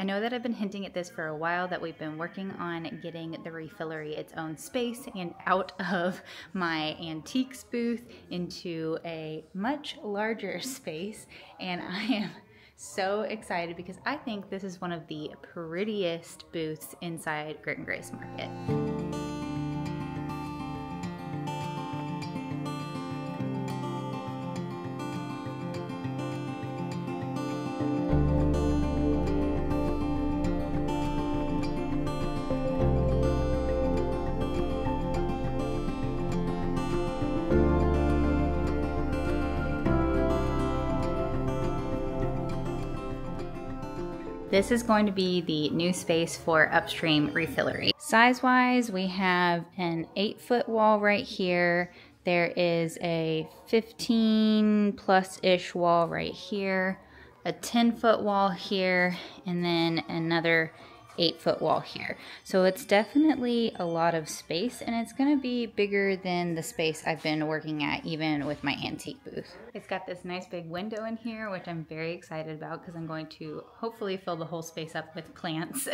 I know that I've been hinting at this for a while, that we've been working on getting the Refillery its own space and out of my antiques booth into a much larger space, and I am so excited because I think this is one of the prettiest booths inside Grit and Grace Market. This is going to be the new space for UpStream Refillery. Size-wise, we have an 8-foot wall right here. There is a 15-plus-ish wall right here, a 10-foot wall here, and then another 8-foot wall here. So it's definitely a lot of space, and it's gonna be bigger than the space I've been working at even with my antique booth. It's got this nice big window in here, which I'm very excited about because I'm going to hopefully fill the whole space up with plants.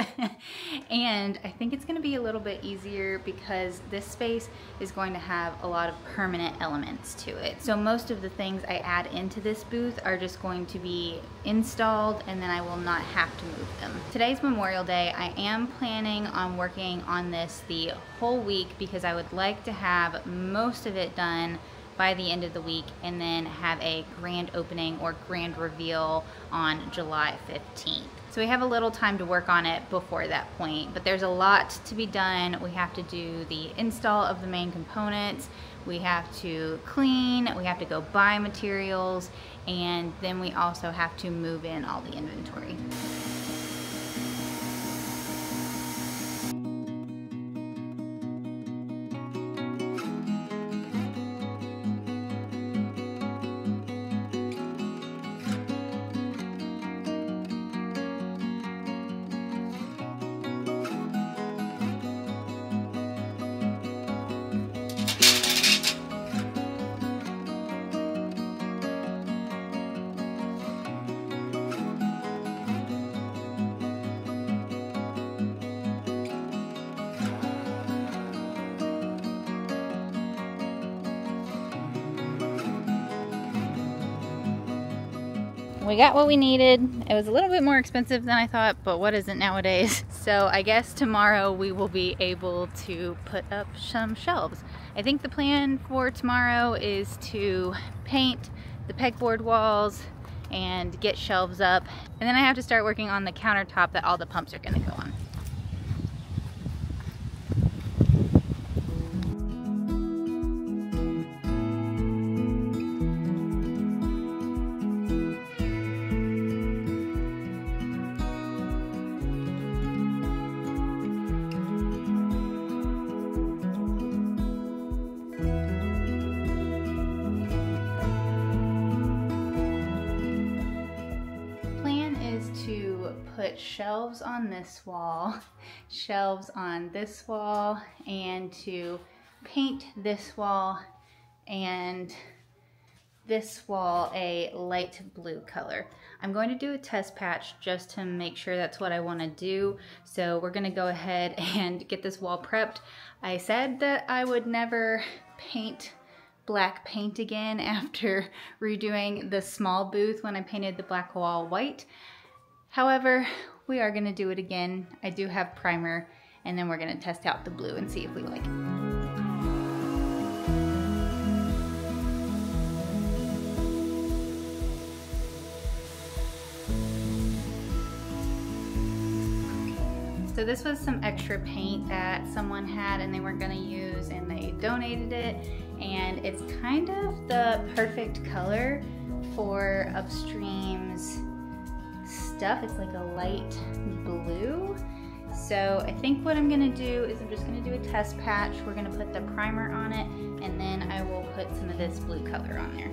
And I think it's gonna be a little bit easier because this space is going to have a lot of permanent elements to it. So most of the things I add into this booth are just going to be installed, and then I will not have to move them. Today's Memorial Day. I am planning on working on this the whole week because I would like to have most of it done by the end of the week and then have a grand opening or grand reveal on July 15th. So we have a little time to work on it before that point, but there's a lot to be done. We have to do the install of the main components, we have to clean, we have to go buy materials, and then we also have to move in all the inventory. We got what we needed. It was a little bit more expensive than I thought, but what isn't nowadays? So I guess tomorrow we will be able to put up some shelves. I think the plan for tomorrow is to paint the pegboard walls and get shelves up. And then I have to start working on the countertop that all the pumps are gonna go on. Put shelves on this wall, shelves on this wall, and to paint this wall and this wall a light blue color. I'm going to do a test patch just to make sure that's what I want to do. So we're going to go ahead and get this wall prepped. I said that I would never paint black paint again after redoing the small booth when I painted the black wall white. However, we are gonna do it again. I do have primer, and then we're gonna test out the blue and see if we like it. So this was some extra paint that someone had and they weren't gonna use, and they donated it, and it's kind of the perfect color for UpStream's stuff. It's like a light blue. So I think what I'm gonna do is I'm just gonna do a test patch. We're gonna put the primer on it, and then I will put some of this blue color on there.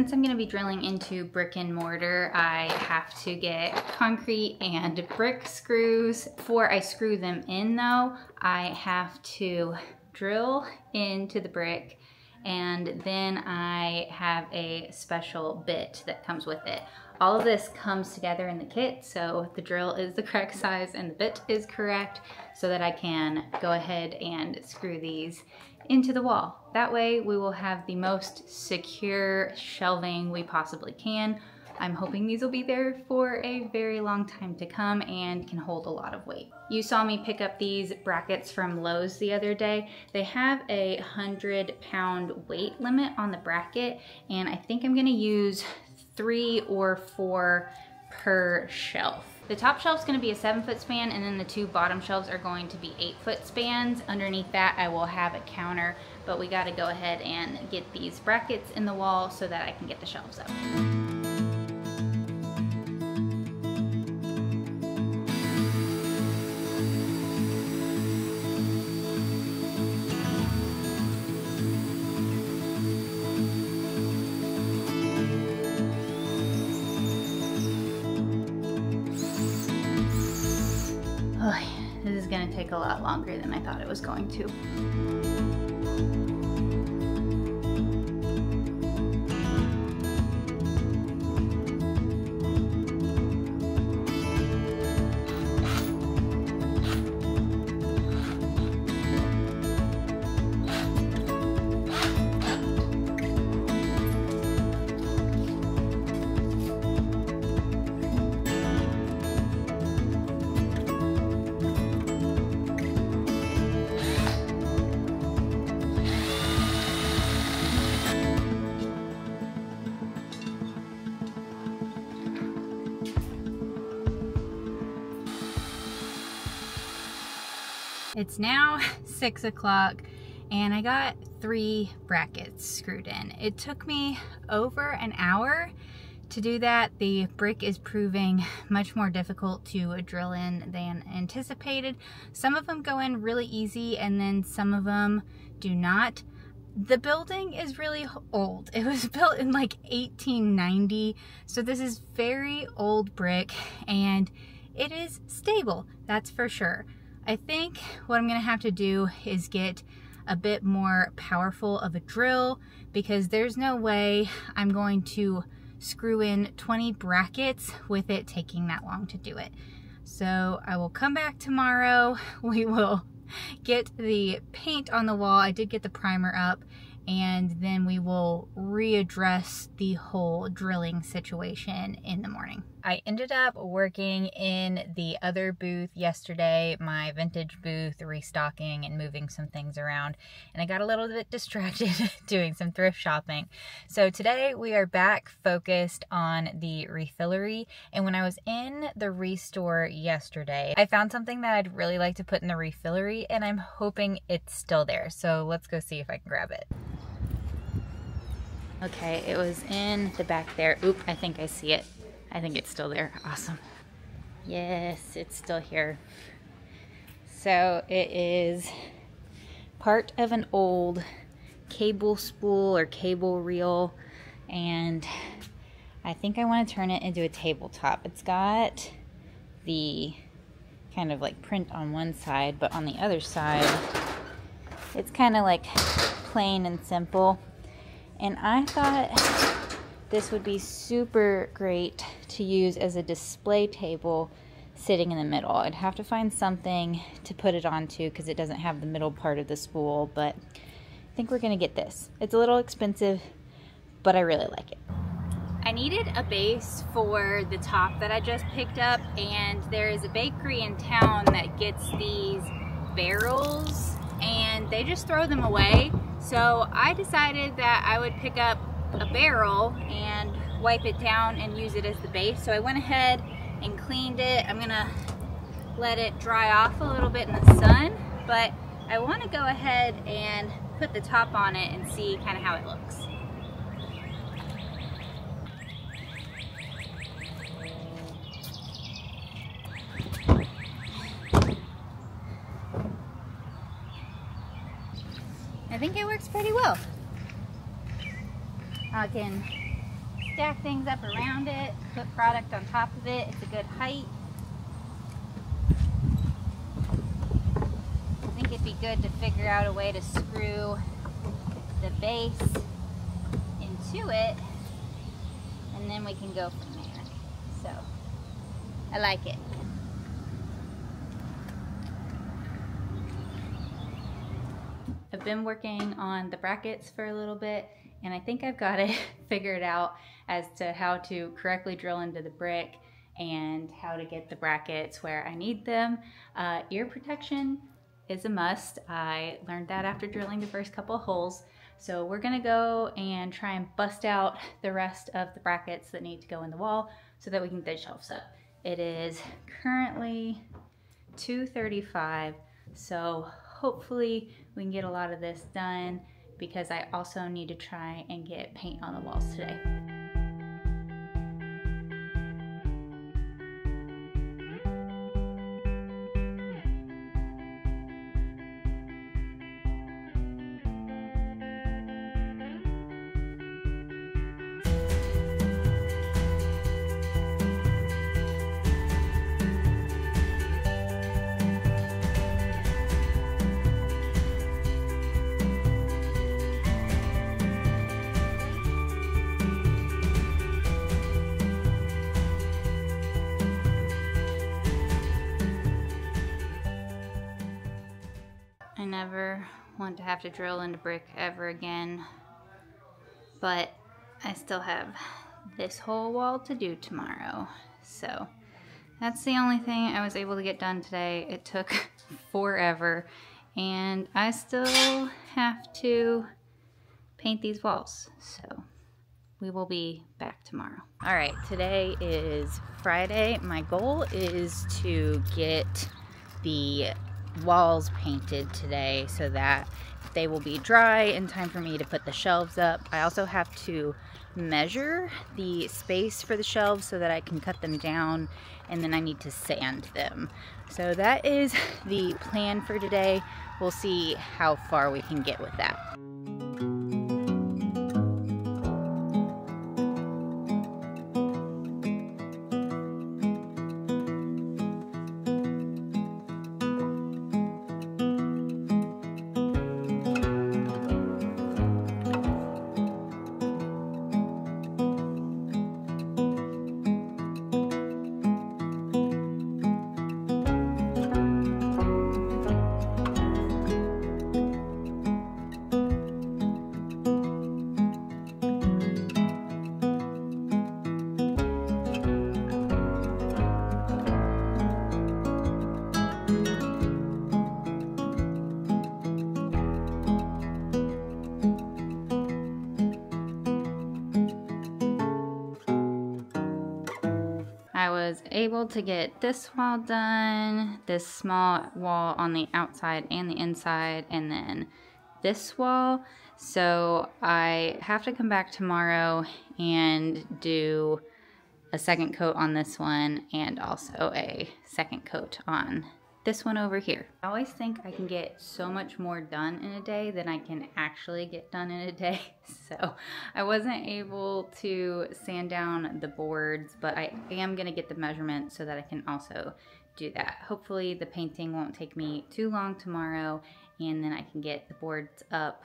since I'm going to be drilling into brick and mortar, I have to get concrete and brick screws. Before I screw them in though, I have to drill into the brick, and then I have a special bit that comes with it. All of this comes together in the kit, so the drill is the correct size and the bit is correct, so that I can go ahead and screw these into the wall. That way we will have the most secure shelving we possibly can. I'm hoping these will be there for a very long time to come and can hold a lot of weight. You saw me pick up these brackets from Lowe's the other day. They have a 100-pound weight limit on the bracket, and I think I'm gonna use 3 or 4 per shelf. The top shelf's gonna be a 7-foot span, and then the 2 bottom shelves are going to be 8-foot spans. Underneath that, I will have a counter, but we gotta go ahead and get these brackets in the wall so that I can get the shelves up. This is gonna take a lot longer than I thought it was going to. It's now 6 o'clock and I got 3 brackets screwed in. It took me over an hour to do that. The brick is proving much more difficult to drill in than anticipated. Some of them go in really easy and then some of them do not. The building is really old. It was built in like 1890, so this is very old brick and it is stable, that's for sure. I think what I'm gonna have to do is get a bit more powerful of a drill, because there's no way I'm going to screw in 20 brackets with it taking that long to do it. So I will come back tomorrow. We will get the paint on the wall. I did get the primer up, and then we will readdress the whole drilling situation in the morning. I ended up working in the other booth yesterday, my vintage booth, restocking and moving some things around, and I got a little bit distracted doing some thrift shopping. So today we are back focused on the Refillery, and when I was in the Restore yesterday, I found something that I'd really like to put in the Refillery, and I'm hoping it's still there. So let's go see if I can grab it. Okay, it was in the back there. Oop, I think I see it. I think it's still there. Awesome. Yes, it's still here. So it is part of an old cable spool or cable reel, and I think I want to turn it into a tabletop. It's got the kind of like print on one side, but on the other side, it's kind of like plain and simple. And I thought this would be super great to use as a display table sitting in the middle. I'd have to find something to put it onto because it doesn't have the middle part of the spool, but I think we're gonna get this. It's a little expensive, but I really like it. I needed a base for the top that I just picked up, and there is a bakery in town that gets these barrels and they just throw them away. So I decided that I would pick up a barrel and wipe it down and use it as the base. So I went ahead and cleaned it. I'm gonna let it dry off a little bit in the sun, but I want to go ahead and put the top on it and see kind of how it looks. I think it works pretty well. I can stack things up around it, put product on top of it. It's a good height. I think it'd be good to figure out a way to screw the base into it, and then we can go from there. So I like it. I've been working on the brackets for a little bit, and I think I've got it figured out as to how to correctly drill into the brick and how to get the brackets where I need them. Ear protection is a must. I learned that after drilling the first couple of holes. So we're gonna go and try and bust out the rest of the brackets that need to go in the wall so that we can get the shelves up. It is currently 2:35, so hopefully we can get a lot of this done, because I also need to try and get paint on the walls today. I never want to have to drill into brick ever again, but I still have this whole wall to do tomorrow. So that's the only thing I was able to get done today. It took forever, and I still have to paint these walls. So we will be back tomorrow. All right, today is Friday. My goal is to get the walls painted today so that they will be dry in time for me to put the shelves up. I also have to measure the space for the shelves so that I can cut them down, and then I need to sand them. So that is the plan for today. We'll see how far we can get with that. I was able to get this wall done, this small wall on the outside and the inside, and then this wall. So I have to come back tomorrow and do a second coat on this one, and also a second coat on this one over here. I always think I can get so much more done in a day than I can actually get done in a day. So I wasn't able to sand down the boards, but I am gonna get the measurements so that I can also do that. Hopefully the painting won't take me too long tomorrow, and then I can get the boards up,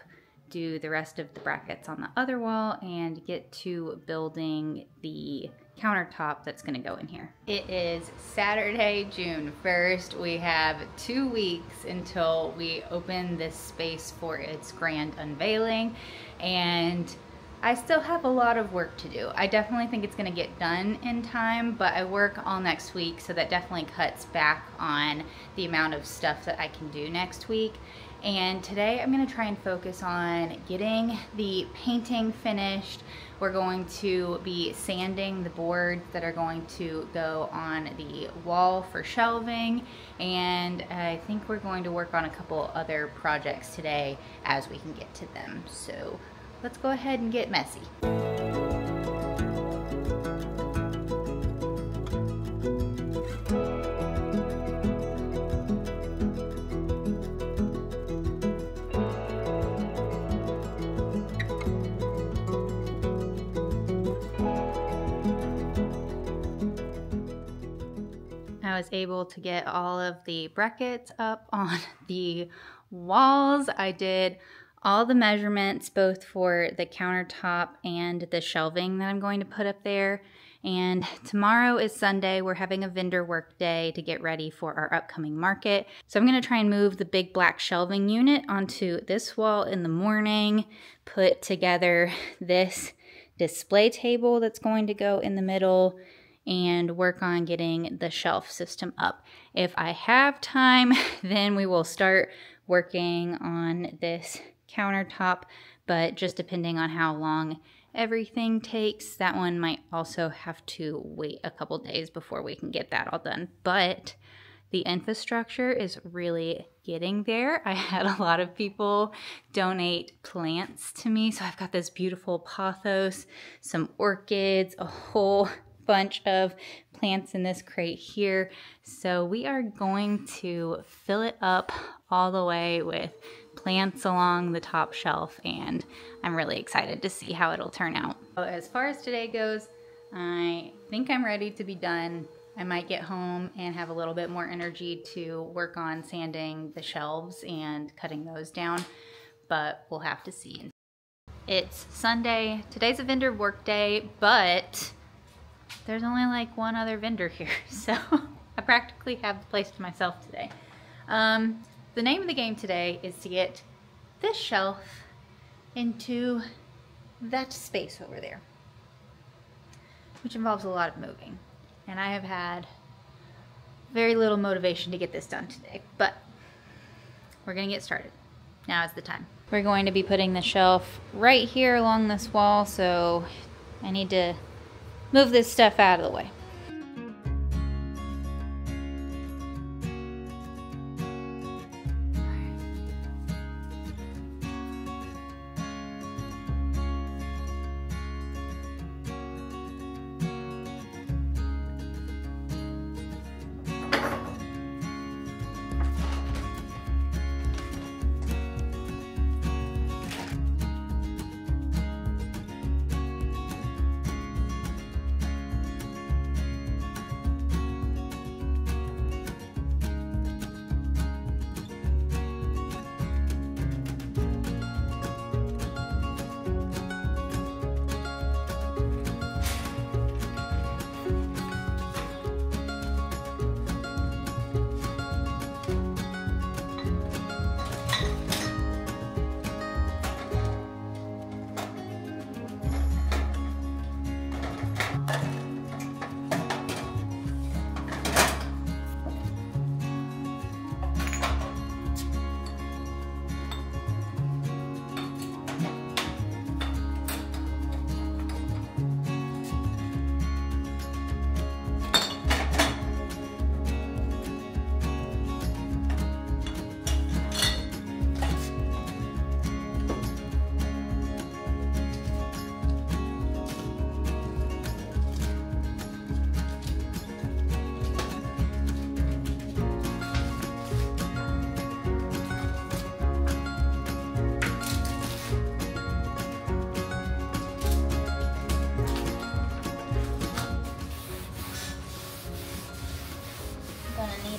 do the rest of the brackets on the other wall, and get to building the countertop that's gonna go in here. It is Saturday, June 1st. We have 2 weeks until we open this space for its grand unveiling, and I still have a lot of work to do. I definitely think it's gonna get done in time, but I work all next week, so that definitely cuts back on the amount of stuff that I can do next week. And today I'm gonna try and focus on getting the painting finished. We're going to be sanding the boards that are going to go on the wall for shelving, and I think we're going to work on a couple other projects today as we can get to them. So let's go ahead and get messy. I was able to get all of the brackets up on the walls. I did all the measurements both for the countertop and the shelving that I'm going to put up there. And tomorrow is Sunday. We're having a vendor work day to get ready for our upcoming market. So I'm going to try and move the big black shelving unit onto this wall in the morning, put together this display table that's going to go in the middle, and work on getting the shelf system up. If I have time, then we will start working on this countertop, but just depending on how long everything takes, that one might also have to wait a couple days before we can get that all done. But the infrastructure is really getting there. I had a lot of people donate plants to me. So I've got this beautiful pothos, some orchids, a whole bunch of plants in this crate here. So we are going to fill it up all the way with plants along the top shelf, and I'm really excited to see how it'll turn out. So as far as today goes, I think I'm ready to be done. I might get home and have a little bit more energy to work on sanding the shelves and cutting those down, but we'll have to see. It's Sunday. Today's a vendor work day, but there's only like one other vendor here, so I practically have the place to myself today. The name of the game today is to get this shelf into that space over there, which involves a lot of moving. And I have had very little motivation to get this done today, but we're gonna get started. Now is the time. We're going to be putting the shelf right here along this wall, so I need to move this stuff out of the way.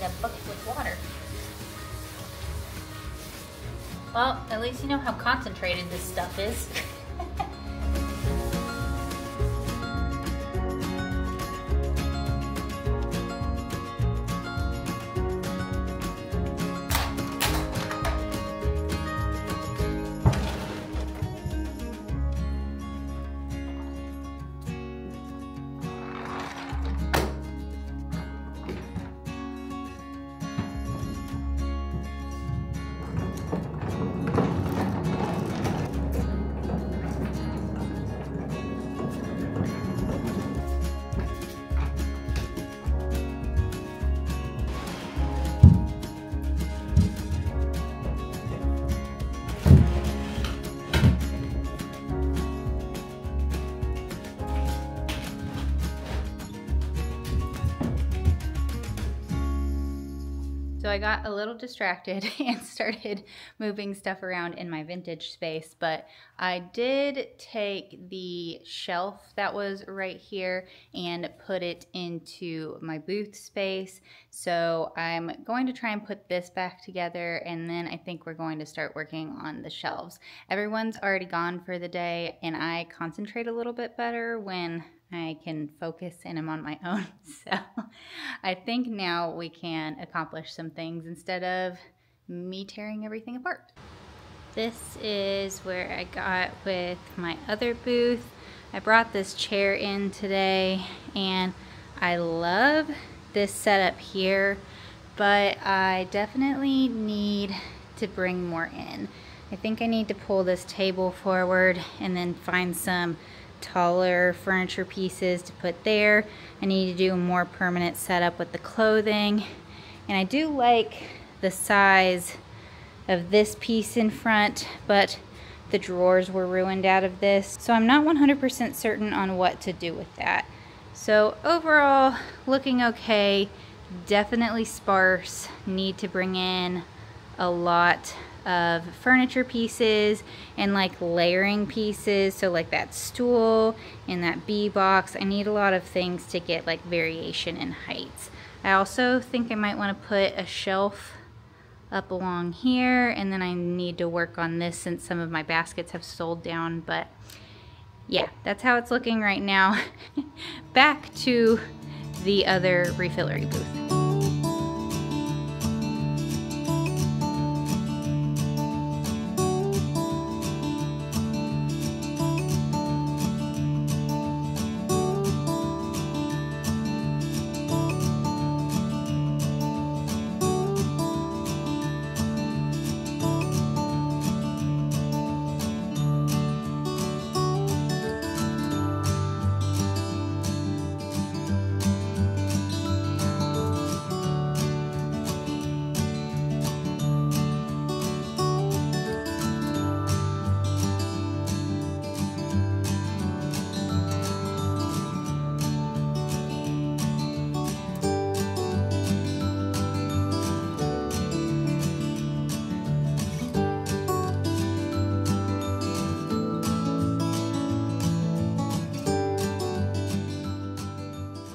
A bucket with water. Well, at least you know how concentrated this stuff is. So I got a little distracted and started moving stuff around in my vintage space, but I did take the shelf that was right here and put it into my booth space. So I'm going to try and put this back together, and then I think we're going to start working on the shelves. Everyone's already gone for the day, and I concentrate a little bit better when I can focus and I'm on my own. So I think now we can accomplish some things instead of me tearing everything apart. This is where I got with my other booth. I brought this chair in today and I love this setup here, but I definitely need to bring more in. I think I need to pull this table forward and then find some taller furniture pieces to put there. I need to do a more permanent setup with the clothing, and I do like the size of this piece in front, but the drawers were ruined out of this, so I'm not 100% certain on what to do with that. So overall, looking okay, definitely sparse, need to bring in a lot of furniture pieces and like layering pieces, so like that stool and that bee box. I need a lot of things to get like variation in heights. I also think I might want to put a shelf up along here, and then I need to work on this since some of my baskets have sold down, but yeah, that's how it's looking right now. Back to the other Refillery booth.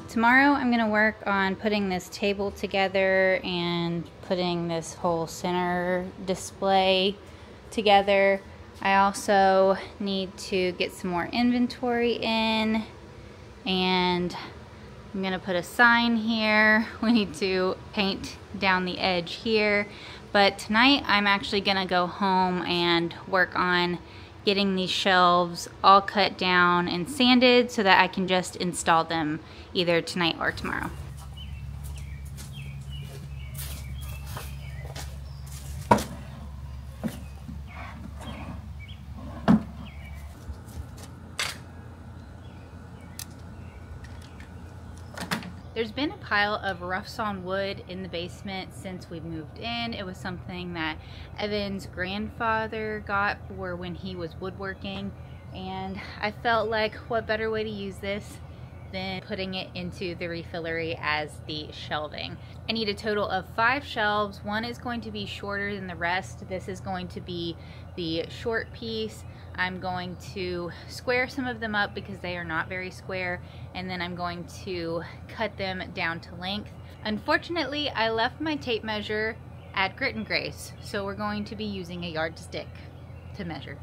Tomorrow I'm going to work on putting this table together and putting this whole center display together. I also need to get some more inventory in, and I'm going to put a sign here. We need to paint down the edge here. But tonight I'm actually going to go home and work on getting these shelves all cut down and sanded so that I can just install them either tonight or tomorrow. There's been a pile of rough sawn wood in the basement since we moved in. It was something that Evan's grandfather got for when he was woodworking, and I felt like what better way to use this than putting it into the Refillery as the shelving. I need a total of 5 shelves. One is going to be shorter than the rest. This is going to be the short piece. I'm going to square some of them up because they are not very square, and then I'm going to cut them down to length. Unfortunately, I left my tape measure at Grit and Grace, so we're going to be using a yardstick to measure.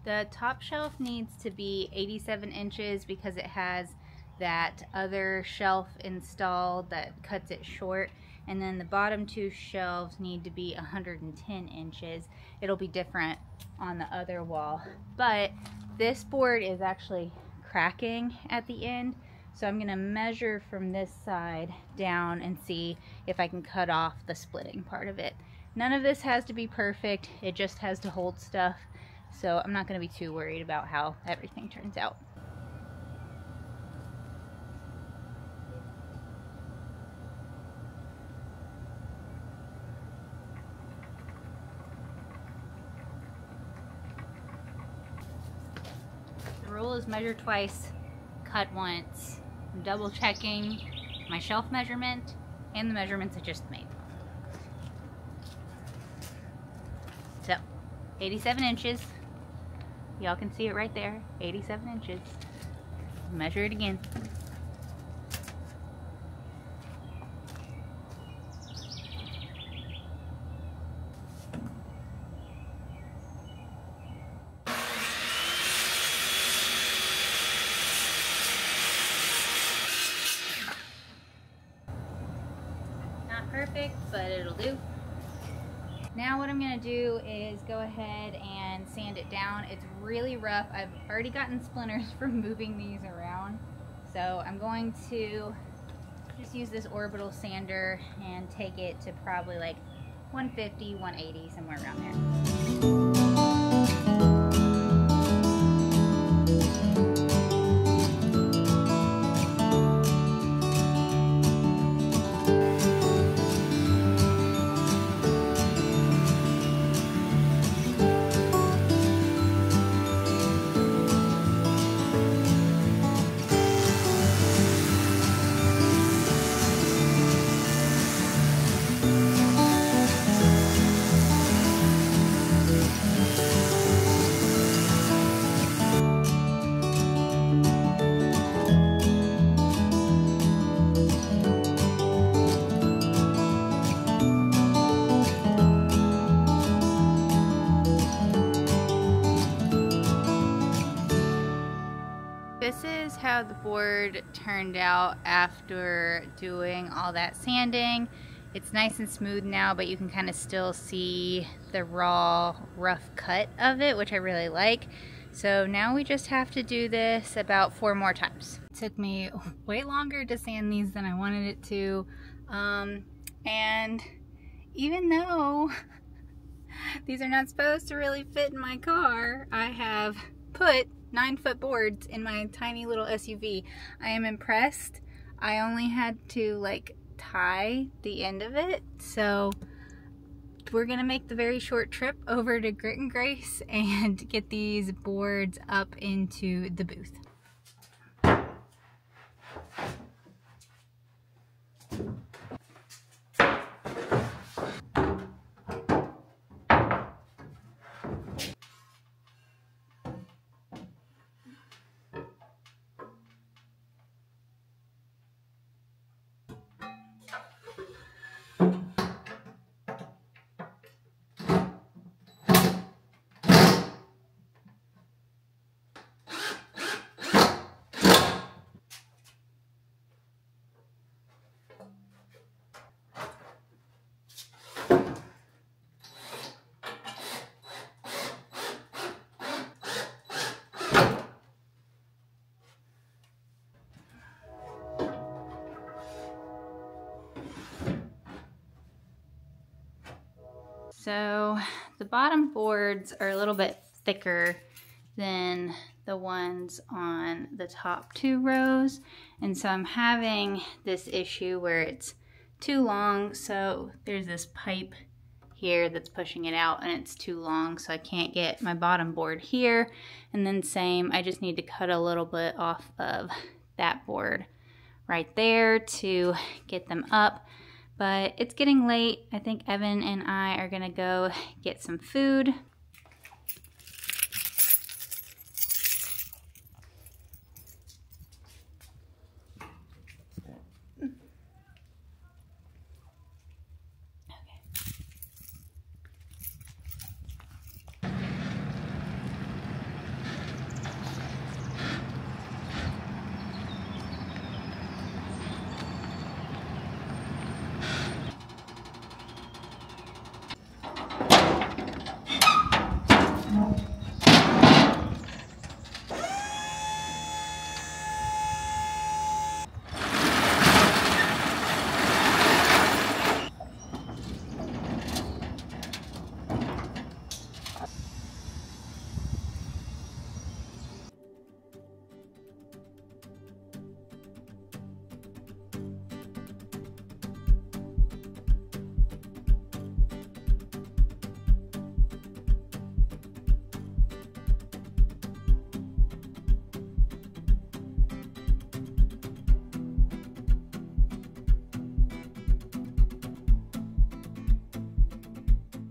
The top shelf needs to be 87 inches because it has that other shelf installed that cuts it short, and then the bottom 2 shelves need to be 110 inches. It'll be different on the other wall, but this board is actually cracking at the end, so I'm going to measure from this side down and see if I can cut off the splitting part of it. None of this has to be perfect, it just has to hold stuff. So I'm not going to be too worried about how everything turns out. measure twice, cut once. I'm double checking my shelf measurement and the measurements I just made. So, 87 inches. Y'all can see it right there, 87 inches. Measure it again. Not perfect, but it'll do. Now what I'm going to do is go ahead and sand it down. It's really rough. I've already gotten splinters from moving these around. So I'm going to just use this orbital sander and take it to probably like 150, 180, somewhere around there. This is how the board turned out after doing all that sanding. It's nice and smooth now, but you can kind of still see the raw, rough cut of it, which I really like. So now we just have to do this about 4 more times. It took me way longer to sand these than I wanted it to. And even though these are not supposed to really fit in my car, I have put 9-foot boards in my tiny little SUV. I am impressed. I only had to like tie the end of it, so we're gonna make the very short trip over to Grit and Grace and get these boards up into the booth. So the bottom boards are a little bit thicker than the ones on the top 2 rows, and so I'm having this issue where it's too long. So there's this pipe here that's pushing it out and it's too long, so I can't get my bottom board here. And then same, I just need to cut a little bit off of that board right there to get them up. But it's getting late. I think Evan and I are gonna go get some food.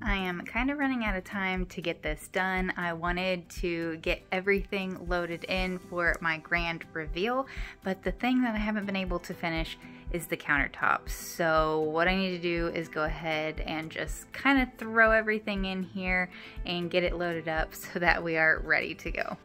I am kind of running out of time to get this done. I wanted to get everything loaded in for my grand reveal, but the thing that I haven't been able to finish is the countertops. So what I need to do is go ahead and just kind of throw everything in here and get it loaded up so that we are ready to go.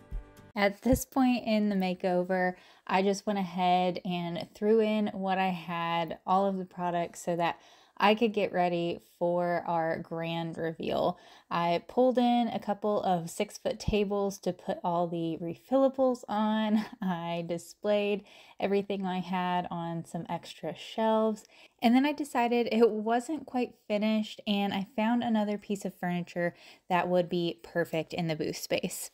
At this point in the makeover, I just went ahead and threw in what I had, all of the products, so that I could get ready for our grand reveal. I pulled in a couple of 6-foot tables to put all the refillables on. I displayed everything I had on some extra shelves. And then I decided it wasn't quite finished, and I found another piece of furniture that would be perfect in the booth space.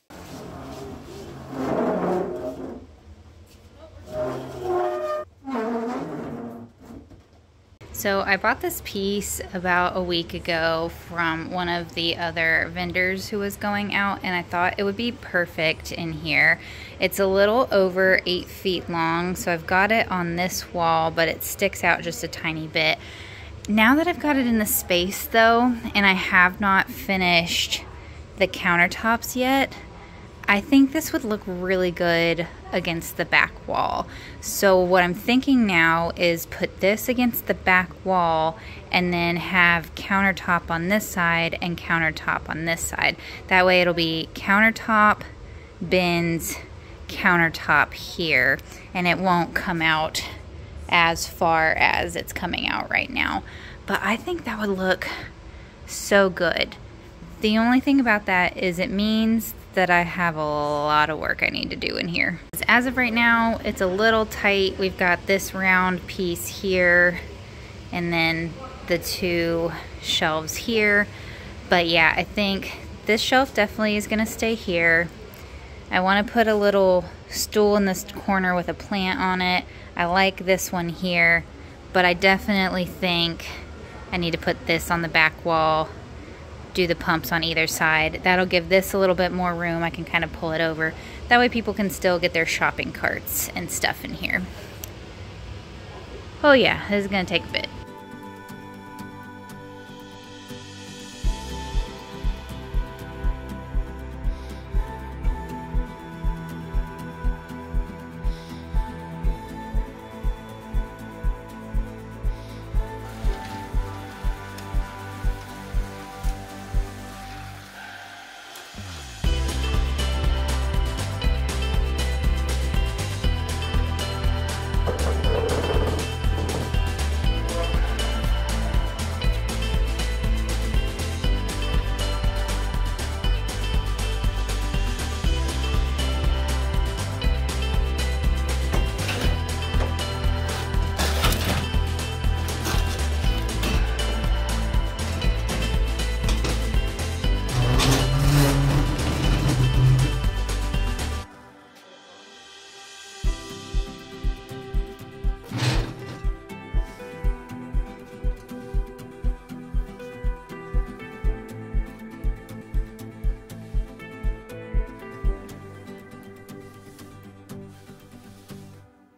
So I bought this piece about a week ago from one of the other vendors who was going out, and I thought it would be perfect in here. It's a little over 8 feet long, so I've got it on this wall, but it sticks out just a tiny bit. Now that I've got it in the space though, and I have not finished the countertops yet, I think this would look really good against the back wall. So what I'm thinking now is put this against the back wall and then have countertop on this side and countertop on this side. That way it'll be countertop, bins, countertop here, and it won't come out as far as it's coming out right now. But I think that would look so good. The only thing about that is it means that I have a lot of work I need to do in here. As of right now, it's a little tight. We've got this round piece here and then the 2 shelves here. But yeah, I think this shelf definitely is gonna stay here. I wanna put a little stool in this corner with a plant on it. I like this one here, but I definitely think I need to put this on the back wall, do the pumps on either side. That'll give this a little bit more room. I can kind of pull it over. That way people can still get their shopping carts and stuff in here. Oh yeah, this is gonna take a bit.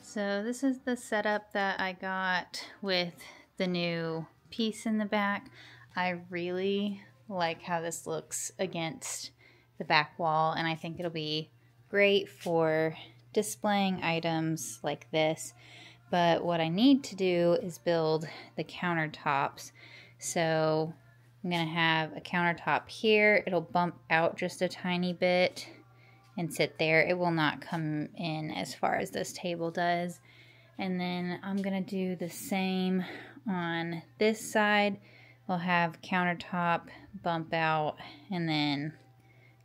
So this is the setup that I got with the new piece in the back. I really like how this looks against the back wall, and I think it'll be great for displaying items like this. But what I need to do is build the countertops. So I'm gonna have a countertop here. It'll bump out just a tiny bit and sit there. It will not come in as far as this table does. And then I'm gonna do the same on this side. We'll have countertop bump out and then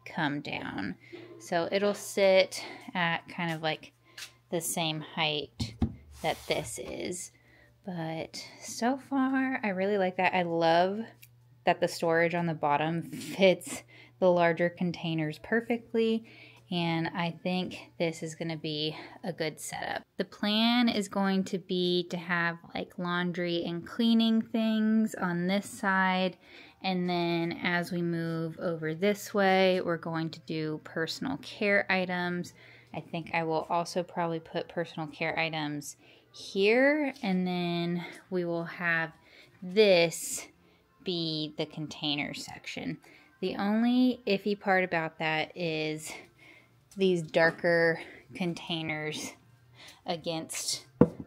come down. So it'll sit at kind of like the same height that this is. But so far, I really like that. I love that the storage on the bottom fits the larger containers perfectly, and I think this is going to be a good setup. The plan is going to be to have like laundry and cleaning things on this side, and then as we move over this way, we're going to do personal care items. I think I will also probably put personal care items here, and then we will have this be the container section. The only iffy part about that is these darker containers against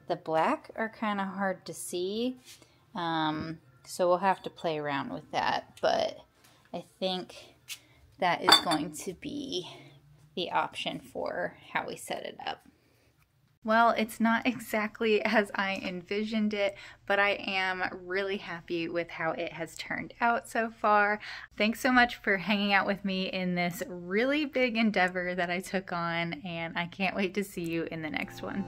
the black are kind of hard to see. So we'll have to play around with that, but I think that is going to be the option for how we set it up. Well, it's not exactly as I envisioned it, but I am really happy with how it has turned out so far. Thanks so much for hanging out with me in this really big endeavor that I took on, and I can't wait to see you in the next one.